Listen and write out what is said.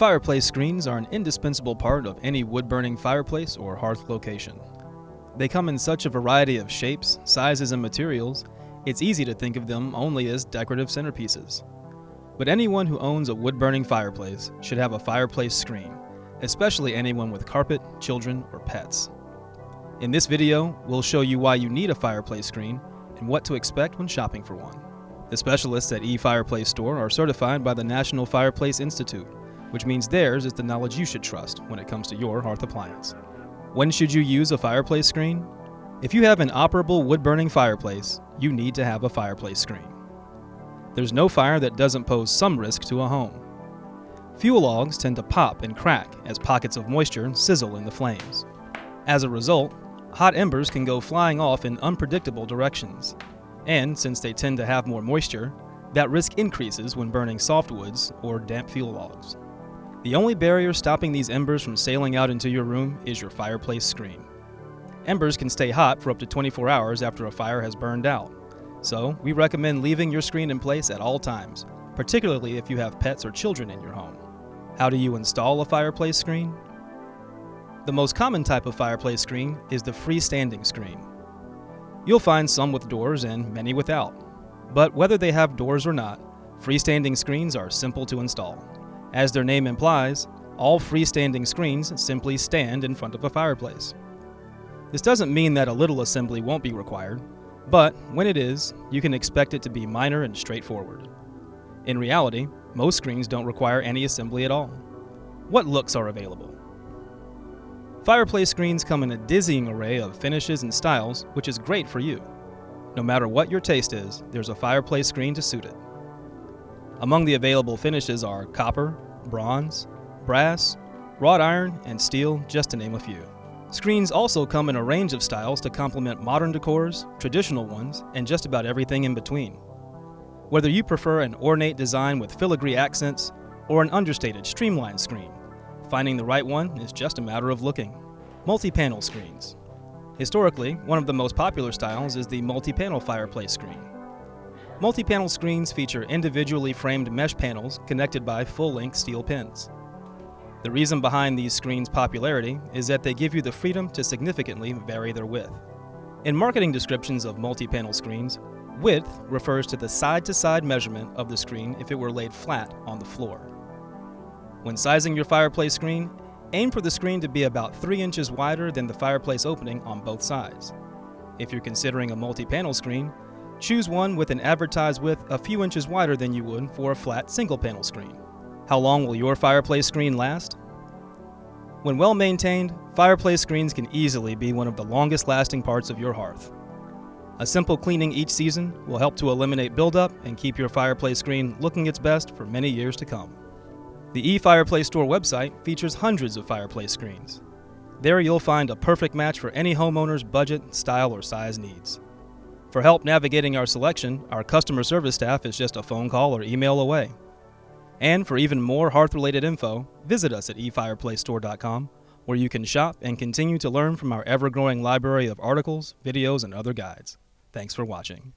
Fireplace screens are an indispensable part of any wood-burning fireplace or hearth location. They come in such a variety of shapes, sizes, and materials, it's easy to think of them only as decorative centerpieces. But anyone who owns a wood-burning fireplace should have a fireplace screen, especially anyone with carpet, children, or pets. In this video, we'll show you why you need a fireplace screen and what to expect when shopping for one. The specialists at eFireplaceStore are certified by the National Fireplace Institute, which means theirs is the knowledge you should trust when it comes to your hearth appliance. When should you use a fireplace screen? If you have an operable wood-burning fireplace, you need to have a fireplace screen. There's no fire that doesn't pose some risk to a home. Fuel logs tend to pop and crack as pockets of moisture sizzle in the flames. As a result, hot embers can go flying off in unpredictable directions. And since they tend to have more moisture, that risk increases when burning softwoods or damp fuel logs. The only barrier stopping these embers from sailing out into your room is your fireplace screen. Embers can stay hot for up to 24 hours after a fire has burned out, so we recommend leaving your screen in place at all times, particularly if you have pets or children in your home. How do you install a fireplace screen? The most common type of fireplace screen is the freestanding screen. You'll find some with doors and many without, but whether they have doors or not, freestanding screens are simple to install. As their name implies, all freestanding screens simply stand in front of a fireplace. This doesn't mean that a little assembly won't be required, but when it is, you can expect it to be minor and straightforward. In reality, most screens don't require any assembly at all. What looks are available? Fireplace screens come in a dizzying array of finishes and styles, which is great for you. No matter what your taste is, there's a fireplace screen to suit it. Among the available finishes are copper, bronze, brass, wrought iron, and steel, just to name a few. Screens also come in a range of styles to complement modern decors, traditional ones, and just about everything in between. Whether you prefer an ornate design with filigree accents or an understated, streamlined screen, finding the right one is just a matter of looking. Multi-panel screens. Historically, one of the most popular styles is the multi-panel fireplace screen. Multi-panel screens feature individually framed mesh panels connected by full-length steel pins. The reason behind these screens' popularity is that they give you the freedom to significantly vary their width. In marketing descriptions of multi-panel screens, width refers to the side-to-side measurement of the screen if it were laid flat on the floor. When sizing your fireplace screen, aim for the screen to be about 3 inches wider than the fireplace opening on both sides. If you're considering a multi-panel screen, choose one with an advertised width a few inches wider than you would for a flat single-panel screen. How long will your fireplace screen last? When well maintained, fireplace screens can easily be one of the longest-lasting parts of your hearth. A simple cleaning each season will help to eliminate buildup and keep your fireplace screen looking its best for many years to come. The eFireplaceStore website features hundreds of fireplace screens. There you'll find a perfect match for any homeowner's budget, style, or size needs. For help navigating our selection, our customer service staff is just a phone call or email away. And for even more hearth-related info, visit us at eFireplaceStore.com, where you can shop and continue to learn from our ever-growing library of articles, videos, and other guides. Thanks for watching.